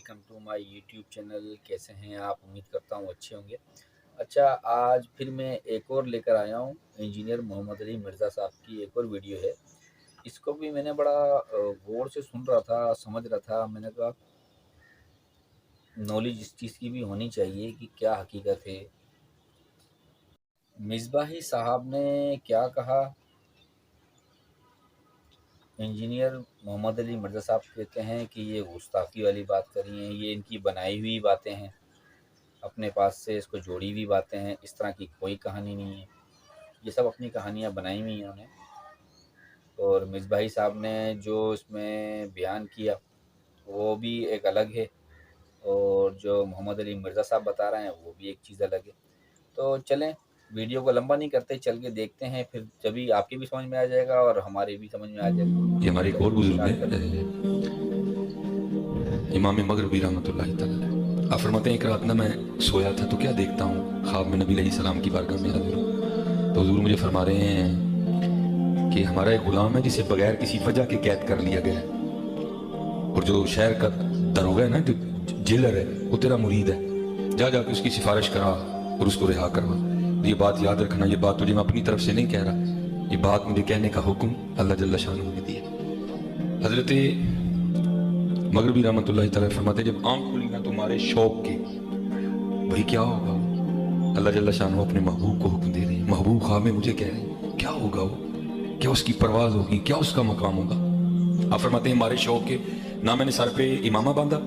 Welcome to my YouTube channel. کیسے ہیں آپ؟ امید کرتا ہوں اچھے ہوں گے. اچھا، آج پھر میں ایک اور لے کر آیا ہوں. انجینئر محمد علی مرزا صاحب کی ایک اور ویڈیو ہے. اس کو بھی میں نے بڑا غور سے سن رہا تھا، سمجھ رہا تھا. میں نے کہا نالج اس چیز کی بھی ہونی چاہیے کہ کیا حقیقت ہے. مصباحی صاحب نے کیا کہا؟ انجینئر محمد علی مرزا صاحب کہتے ہیں کہ یہ گستاخی والی بات کری ہیں، یہ ان کی بنائی ہوئی باتیں ہیں، اپنے پاس سے اس کو جوڑی ہوئی باتیں ہیں. اس طرح کی کوئی کہانی نہیں ہے، یہ سب اپنی کہانیاں بنائی ہوئی ہیں انہوں نے. اور مصباحی صاحب نے جو اس میں بیان کیا وہ بھی ایک الگ ہے، اور جو محمد علی مرزا صاحب بتا رہے ہیں وہ بھی ایک چیز الگ ہے. تو چلیں ویڈیو کو لمبا نہیں کرتے، چل کے دیکھتے ہیں، پھر جبھی آپ کی بھی سمجھ میں آ جائے گا اور ہماری بھی سمجھ میں آ جائے گا. یہ ہمارے ایک اور بزرگ ہیں، امام مغربی رحمۃ اللہ تعالی. آپ فرماتے ہیں ایک رات نہ میں سویا تھا تو کیا دیکھتا ہوں، خواب میں نبی علیہ السلام کی بارگاہ میں حاضر ہوں. تو حضور مجھے فرما رہے ہیں کہ ہمارا ایک غلام ہے جسے بغیر کسی وجہ کے قید کر لیا گیا ہے، اور جو شہر کا دروگہ ہے نا، جو جیلر ہے، وہ تیرا مرید ہے. جا جا کے اس کی سفارش کرا اور اس کو رہا کروا. یہ بات یاد رکھنا، یہ بات تجھے میں اپنی طرف سے نہیں کہہ رہا، یہ بات مجھے کہنے کا حکم اللہ جل شانہ نے دیا. حضرت مغربی رحمۃ اللہ تعالیٰ فرماتے جب آنکھ کھلی نا تمہارے شوق کے، بھئی کیا ہوگا؟ اللہ جل شانہ اپنے محبوب کو حکم دے رہے ہیں. محبوب خواب میں مجھے کہہ رہے ہیں کیا ہوگا، وہ کیا اس کی پرواز ہوگی، کیا اس کا مقام ہوگا. آپ فرماتے ہیں ہمارے شوق کے، نہ میں نے سر پہ امامہ باندھا،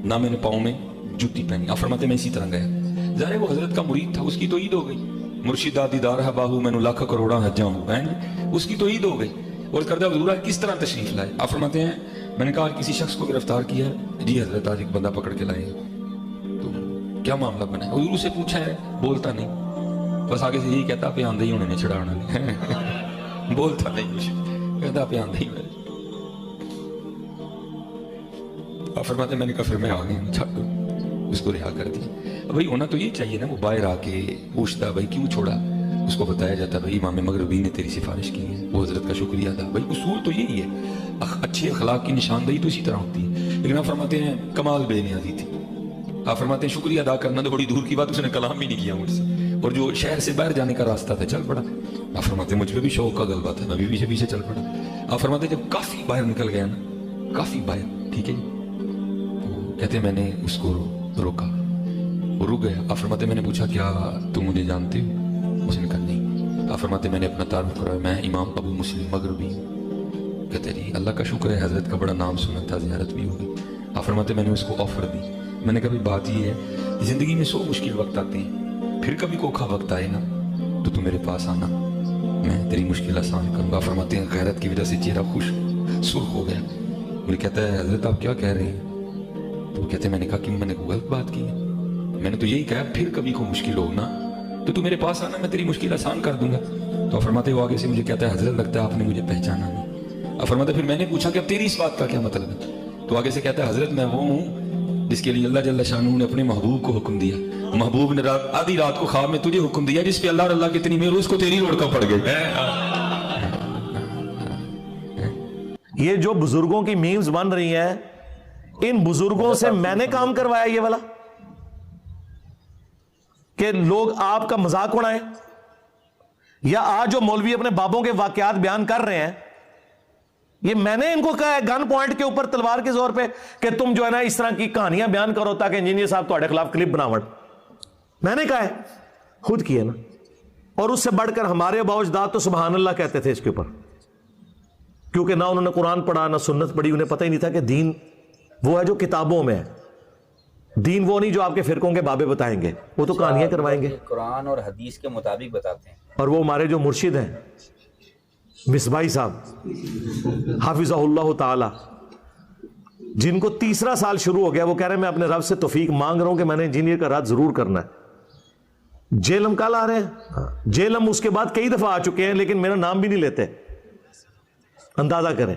نہ میں نے پاؤں میں جوتی پہنی. آپ فرماتے ہیں میں اسی طرح گیا. ظاہر ہے وہ حضرت کا مرید تھا، اس کی تو عید ہو گئی. مرشدہ دیدار ہے باہو میں نو لاکھ کروڑا حجاں ہوں، اس کی تو عید ہو گئی. اور کردہ حضور کس طرح تشریف لائے؟ آپ فرماتے ہیں میں نے کہا کسی شخص کو گرفتار کیا ہے. جی حضرت آج ایک بندہ پکڑ کے لائے. تو کیا معاملہ بنا ہے؟ حضور سے پوچھا ہے، بولتا نہیں، بس آگے سے یہی کہتا پہ آندھے ہی ہونے نے چھڑانا نہیں. بولتا نہیں کچھ، کہتا پہ آندھے ہی. آپ فرماتے ہیں میں نے کہا پھر میں آ گیا، چھڑ دو، اس کو رہا کر دیا. بھائی ہونا تو یہ چاہیے نا، وہ باہر آ کے پوچھتا بھائی کیوں چھوڑا. اس کو بتایا جاتا بھائی امام مغربی نے تیری سفارش کی ہے، وہ حضرت کا شکریہ ادا. بھائی اصول تو یہی ہے، اچھے اخلاق کی نشاندہی تو اسی طرح ہوتی ہے. لیکن آپ فرماتے ہیں کمال بے نیازی تھی. آپ فرماتے ہیں شکریہ ادا کرنا تو بڑی دور کی بات، اس نے کلام بھی نہیں کیا مجھ سے، اور جو شہر سے باہر جانے کا راستہ تھا چل پڑا. آپ فرماتے ہیں مجھ پہ بھی شوق کا غلبہ تھا، میں بھی پیچھے پیچھے چل پڑا. آپ فرماتے ہیں جب کافی باہر نکل گیا نا، کافی باہر، ٹھیک ہے جی، تو کہتے ہیں میں نے اس کو روکا، وہ رک گیا. آپ فرماتے ہیں میں نے پوچھا کیا تم مجھے جانتے ہو؟ اس نے کہا نہیں. آپ فرماتے ہیں میں نے اپنا تعارف کرایا، میں امام ابو مسلم مغربی ہوں. کہتے ہیں اللہ کا شکر ہے حضرت کا بڑا نام سنا تھا، زیارت بھی ہوگی. آپ فرماتے ہیں میں نے اس کو آفر دی. میں نے کہا بھی بات یہ ہے زندگی میں 100 مشکل وقت آتے ہیں، پھر کبھی کوکھا وقت آئے نا تو تو میرے پاس آنا، میں تیری مشکل آسان کروں گا. فرماتے ہیں غیرت کی وجہ سے چہرہ خوش سرخ ہو گیا. مجھے کہتا ہے حضرت آپ کیا کہہ رہے ہیں؟ تو کہتے ہیں میں نے کہا کہ میں نے غلط بات کی ہے، میں نے تو یہی کہا پھر کبھی کوئی مشکل ہو نا تو میرے پاس آنا، میں تیری مشکل آسان کر دوں گا. تو فرماتے ہیں وہ آگے سے مجھے کہتا ہے حضرت لگتا ہے آپ نے مجھے پہچانا نہیں. اب فرماتے ہیں پھر میں نے پوچھا کہ اب تیری اس بات کا کیا مطلب ہے؟ تو آگے سے کہتا ہے حضرت میں وہ ہوں جس کے لیے اللہ جل شانہ نے اپنے محبوب کو حکم دیا. محبوب نے آدھی رات کو خواب میں تجھے حکم دیا، جس پہ اللہ اللہ کی اتنی مہر اس کو تیری لڑکا پڑ گئی. یہ جو بزرگوں کی میمز بن رہی ہیں، ان بزرگوں سے میں نے کام کروایا یہ والا کہ لوگ آپ کا مذاق اڑائیں، یا آج جو مولوی اپنے بابوں کے واقعات بیان کر رہے ہیں یہ میں نے ان کو کہا ہے گن پوائنٹ کے اوپر تلوار کے زور پہ کہ تم جو ہے نا اس طرح کی کہانیاں بیان کرو تاکہ انجینئر صاحب تمہارے خلاف کلپ بناوٹ. میں نے کہا ہے، خود کیے نا. اور اس سے بڑھ کر ہمارے ابا اجداد تو سبحان اللہ کہتے تھے اس کے اوپر، کیونکہ نہ انہوں نے قرآن پڑھا نہ سنت پڑھی، انہیں پتہ ہی نہیں تھا کہ دین وہ ہے جو کتابوں میں ہے، دین وہ نہیں جو آپ کے فرقوں کے بابے بتائیں گے، وہ تو کہانیاں کروائیں گے، قرآن اور حدیث کے مطابق بتاتے ہیں. اور وہ ہمارے جو مرشد ہیں مصباحی صاحب حافظہ اللہ تعالی، جن کو 3را سال شروع ہو گیا، وہ کہہ رہے ہیں میں اپنے رب سے توفیق مانگ رہا ہوں کہ میں نے انجینئر کا رد ضرور کرنا ہے. جیلم کل آ رہے ہیں، جیلم اس کے بعد کئی دفعہ آ چکے ہیں لیکن میرا نام بھی نہیں لیتے. اندازہ کریں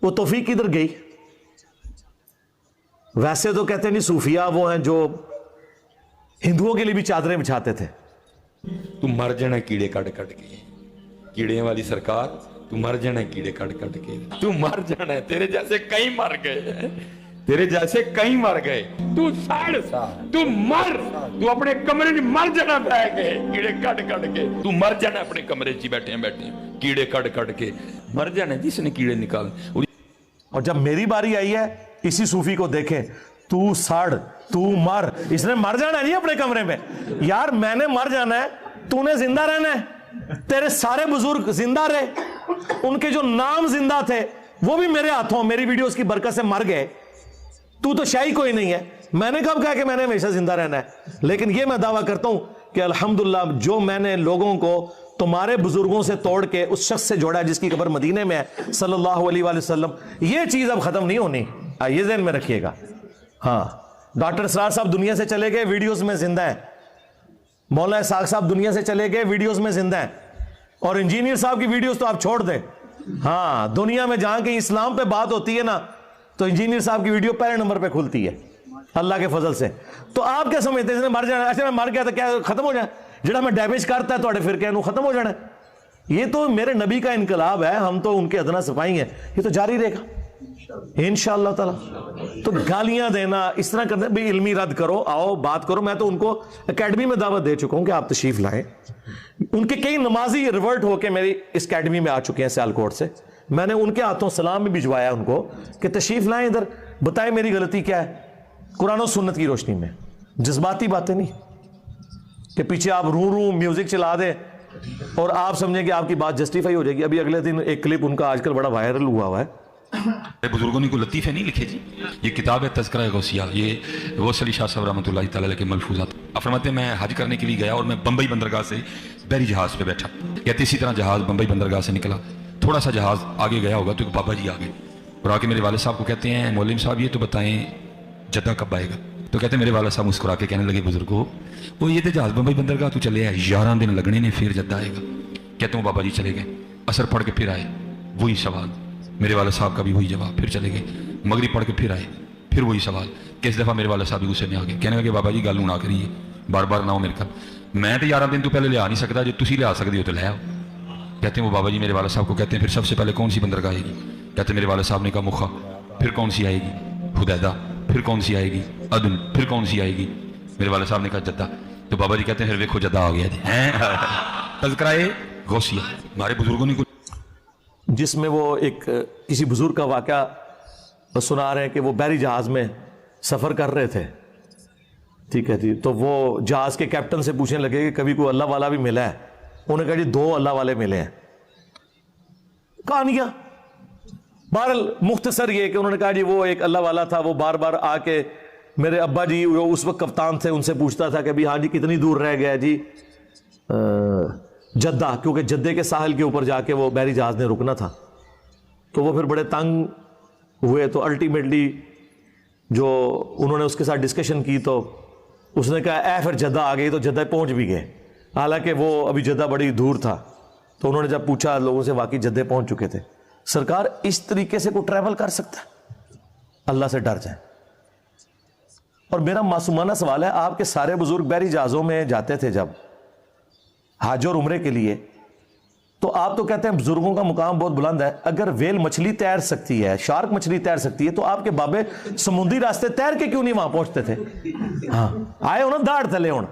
وہ توفیق کدھر گئی. ویسے تو کہتے ہیں نہیں صوفیہ وہ ہیں جو ہندوؤں کے لیے بھی چادریں بچھاتے تھے. تم مر جانا کیڑے کٹ کٹ کے، کیڑے والی سرکار، تم مر جانا کیڑے کٹ کٹ کے، تم مر جانا ہے. تیرے جیسے کئی مر گئے ہیں، तेरे जैसे कई मर गए, तू सड़, तू मर, तू अपने कमरे में मर जाना पै के कीड़े कट के, तू मर जाना अपने कमरे च बैठे कीड़े कट के मर जाना जिसने कीड़े निकाल। और जब मेरी बारी आई है इसी सूफी को देखें, तू सड़, तू मर, इसने मर जाना है नहीं अपने कमरे में। यार मैंने मर जाना है, तूने जिंदा रहना है। तेरे सारे बुजुर्ग जिंदा रहे, उनके जो नाम जिंदा थे वो भी मेरे हाथों मेरी वीडियोस की बरकत से मर गए। तू तो शाही कोई नहीं है। मैंने कब कहा कि मैंने हमेशा जिंदा रहना है? लेकिन ये मैं दावा करता हूं कि अल्हम्दुलिल्लाह जो मैंने लोगों को तुम्हारे बुजुर्गों से तोड़ के उस शख्स से जोड़ा जिसकी कब्र मदीने में है सल्लल्लाहु अलैहि वसल्लम, ये चीज अब खत्म नहीं होनी, ये ज़हन में रखिएगा। हाँ, डॉक्टर इसरार साहब दुनिया से चले गए, वीडियोस में जिंदा है। मौलाना इसाक साहब दुनिया से चले गए, वीडियोस में जिंदा है। और इंजीनियर साहब की वीडियोस तो आप छोड़ दें। हाँ, दुनिया में जहां के इस्लाम पे बात होती है ना, तो इंजीनियर साहब की वीडियो पहले नंबर पे खुलती है अल्लाह के फजल से। तो आप क्या समझते हैं इसने मर जाना? अच्छा मैं मर गया तो क्या खत्म हो जाए? जिहड़ा मैं डैमेज करता है तो फिर क्या खत्म हो जाना? ये तो मेरे नबी का इनकलाब है, हम तो उनके अदना सिपाही हैं, ये तो जारी रहेगा इंशाअल्लाह ताला। तो गालियां देना, इस तरह करना, भाई इल्मी रद्द करो, आओ बात करो। मैं तो उनको एकेडमी में दावत दे चुका हूं कि आप तशरीफ लाएं। उनके कई नमाजी रिवर्ट होकर मेरी इस एकेडमी में आ चुके हैं सियालकोट से। मैंने उनके हाथों सलाम भी भिजवाया उनको कि तशरीफ लाएं इधर, बताएं मेरी गलती क्या है, कुरान और सुन्नत की रोशनी में, जज्बाती बातें नहीं कि पीछे आप रू म्यूजिक चला दें और आप समझें कि आपकी बात जस्टिफाई हो जाएगी। अभी अगले दिन एक क्लिप उनका आजकल बड़ा वायरल हुआ है। बुजुर्गों ने कोई लतीफ़े नहीं लिखे जी। ये किताब है तज़किरा गौसिया, ये गौस अली शाह साहब रहमतुल्लाह तआला अलैह के मलफूज़ात। आप फरमाते हैं मैं हज करने के लिए गया और मैं बम्बई बंदरगाह से बहरी जहाज़ पे बैठा, कहते इसी तरह जहाज़ बम्बई बंदरगाह से निकला, थोड़ा सा जहाज़ आगे गया होगा तो एक बाबा जी आ गए और आके मेरे वाले साहब को कहते हैं मौलवी साहब ये तो बताएं जद्दा कब आएगा? तो कहते हैं मेरे वाला साहब मुस्कुरा के कहने लगे बुजुर्गो वो ये तो जहाज़ बम्बई बंदरगाह तो चले आए, 11 दिन लगने ने फिर जद्दा आएगा। कहते हैं बाबा जी चले गए, असर पढ़ के फिर आए, वही सवाल, मेरे वाले साहब का भी वही जवाब, फिर चले गए, मगरिब पढ़ के फिर आए, फिर वही सवाल। किस दफ़ा मेरे वाले साहब भी गुस्से में आ गए, कहने लगे बाबा जी गल ना करिए, बार बार ना हो मेरे घर, मैं तो 11 दिन तो पहले लिया नहीं सकता, जो तुम लिया सकते हो तो ले आओ। कहते हैं वो बाबा जी मेरे वाले साहब को कहते हैं फिर सबसे पहले कौन सी बंदरगाह आएगी? कहते मेरे वाले साहब ने कहा मुखा, फिर कौन सी आएगी? हुदैदा, फिर कौन सी आएगी? अदन, फिर कौन सी आएगी? मेरे वाले साहब ने कहा जद्दा। तो बाबा जी कहते हैं फिर देखो जद्दा आ गया जी। तज़किरा गौसिया हमारे बुजुर्गों ने, जिसमें वो एक किसी बुजुर्ग का वाक़या सुना रहे हैं कि वो बहरी जहाज़ में सफ़र कर रहे थे, ठीक है जी। तो वो जहाज़ के कैप्टन से पूछने लगे कि कभी कोई अल्लाह वाला भी मिला है? उन्होंने कहा जी 2 अल्लाह वाले मिले हैं। कहानियां बहरहाल मुख्तसर ये कि उन्होंने कहा जी वो एक अल्लाह वाला था, वो बार बार आके मेरे अब्बा जी वो उस वक्त कप्तान थे, उनसे पूछता था कि भाई हाँ जी कितनी दूर रह गया जी जद्दा, क्योंकि जद्दे के साहिल के ऊपर जाके वो बहरी जहाज ने रुकना था। तो वो फिर बड़े तंग हुए, तो अल्टीमेटली जो उन्होंने उसके साथ डिस्कशन की तो उसने कहा फिर जद्दा आ गई, तो जद्दा पहुंच भी गए, हालांकि वो अभी जद्दा बड़ी दूर था। तो उन्होंने जब पूछा लोगों से, वाकई जद्दे पहुंच चुके थे। सरकार इस तरीके से कोई ट्रैवल कर सकता है? अल्लाह से डर जाए। और मेरा मासूमाना सवाल है, आपके सारे बुजुर्ग बहरी जहाज़ों में जाते थे जब हज और उम्रे के लिए, तो आप तो कहते हैं बुजुर्गों का मुकाम बहुत बुलंद है। अगर वेल मछली तैर सकती है, शार्क मछली तैर सकती है, तो आपके बाबे समुद्री रास्ते तैर के क्यों नहीं वहां पहुंचते थे? हाँ आए हो ना दाढ़ थले हो।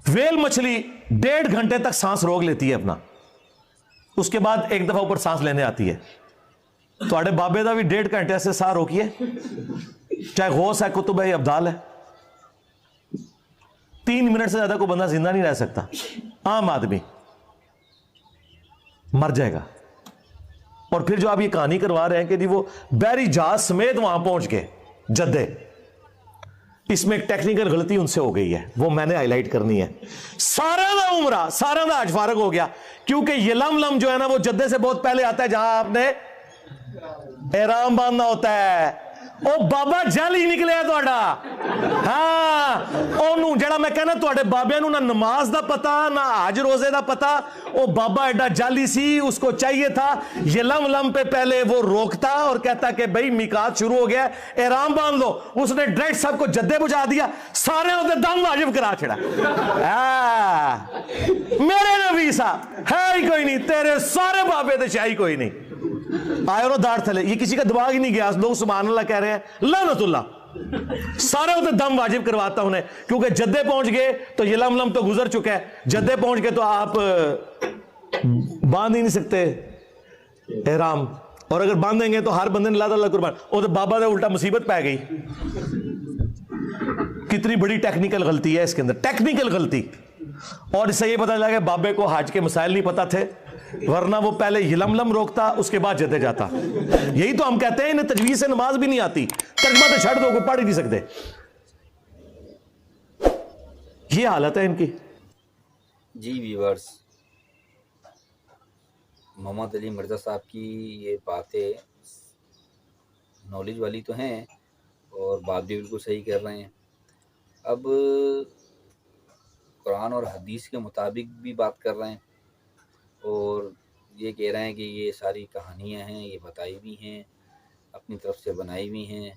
वेल मछली 1.5 घंटे तक सांस रोक लेती है अपना, उसके बाद एक दफा ऊपर सांस लेने आती है। थोड़े बाबे का भी 1.5 घंटे से साह रोकिए, चाहे गौस है, कुतुब है, अब्दाल है। 3 मिनट से ज्यादा कोई बंदा जिंदा नहीं रह सकता। आम आदमी मर जाएगा। और फिर जो आप ये कहानी करवा रहे हैं कि जी वो बहरी जहाज समेत वहां पहुंच गए जद्दे, इसमें एक टेक्निकल गलती उनसे हो गई है, वो मैंने हाईलाइट करनी है। सारा दा उम्रा, सारा दा हज फारग हो गया, क्योंकि ये लम जो है ना वो जद्दे से बहुत पहले आता है, जहां आपने एहराम बांधना होता है। ਉਹ ਬਾਬਾ ਜਾਲੀ ਨਿਕਲਿਆ ਤੁਹਾਡਾ। ਹਾਂ ਉਹਨੂੰ ਜਿਹੜਾ ਮੈਂ ਕਹਿੰਦਾ ਤੁਹਾਡੇ ਬਾਬਿਆਂ ਨੂੰ ਨਾ ਨਮਾਜ਼ ਦਾ ਪਤਾ ਨਾ ਹज रोजे ਦਾ पता, वो बाबा एडा जाली सी, उसको चाहिए था ये लम लम पे पहले वो रोकता और कहता कि भाई मिकात शुरू हो गया, एहराम बांध लो। उसने डायरेक्ट सबको जद्दे बुझा दिया, सारे उधर दम वाजिब करा छड़ा। मेरे नबी साहब है ही कोई नहीं, तेरे सारे बाबे तो शाही कोई नहीं। आए और दाढ़ थले, ये किसी का दिमाग ही नहीं गया, लोग सुभान अल्लाह कह रहे हैं, लानतुल्लाह। सारे उधर दम वाजिब करवाता उन्हें, क्योंकि जद्दे पहुंच गए तो ये लम लम तो गुजर चुका है, जद्दे पहुंच गए तो आप बांध ही नहीं सकते एहराम, और अगर बांधेंगे तो हर बंदे ने ला अल्लाह कुर्बान। और बाबा ने उल्टा मुसीबत पै गई। कितनी बड़ी टेक्निकल गलती है इसके अंदर, टेक्निकल गलती। और इससे ये पता लगा कि बाबे को हज के मसाइल नहीं पता थे, वरना वो पहले हिलमलम रोकता, उसके बाद जद्दे जाता। यही तो हम कहते हैं इन्हें तजवीज से नमाज भी नहीं आती, तर्जमा तो छड़ दो, कोई पढ़ ही नहीं सकते। ये हालत है इनकी। जी व्यूअर्स, मोहम्मद अली मिर्ज़ा साहब की ये बातें नॉलेज वाली तो हैं और बात भी बिल्कुल सही कर रहे हैं। अब कुरान और हदीस के मुताबिक भी बात कर रहे हैं और ये कह रहे हैं कि ये सारी कहानियाँ हैं, ये बताई भी हैं, अपनी तरफ से बनाई भी हैं।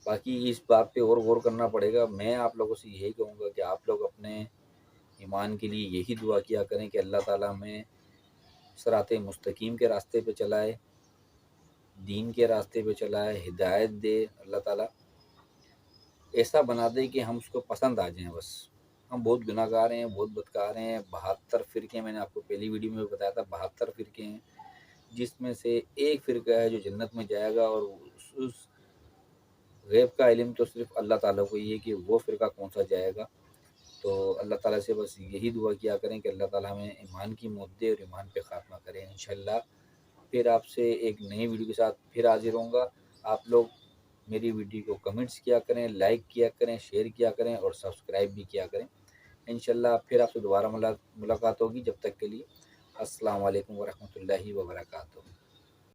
बाकी इस बात पे और गौर करना पड़ेगा। मैं आप लोगों से यही कहूँगा कि आप लोग अपने ईमान के लिए यही दुआ किया करें कि अल्लाह ताला में सिराते मुस्तकीम के रास्ते पे चलाए, दीन के रास्ते पे चलाए, हिदायत दे अल्लाह ताला, ऐसा बना दे कि हम उसको पसंद आ जाएं। बस हम बहुत गुनाहगार हैं, बहुत बदकार हैं। 72 फ़िरके, मैंने आपको पहली वीडियो में बताया था, 72 फ़िरके हैं, जिसमें से एक फ़िरका है जो जन्नत में जाएगा, और उस गैब का इल्म तो सिर्फ अल्लाह ताला को ही है कि वो फ़िरका कौन सा जाएगा। तो अल्लाह ताला से बस यही दुआ किया करें कि अल्लाह ताला हमें ईमान की मौत दे और ईमान पे ख़ात्मा करें। इंशाल्लाह फिर आपसे एक नई वीडियो के साथ फिर हाजिर होऊंगा। आप लोग मेरी वीडियो को कमेंट्स किया करें, लाइक किया करें, शेयर किया करें और सब्सक्राइब भी किया करें। इंशाल्लाह फिर आपसे दोबारा मुलाकात होगी। जब तक के लिए अस्सलाम वालेकुम व रहमतुल्लाहि व बरकातुहू।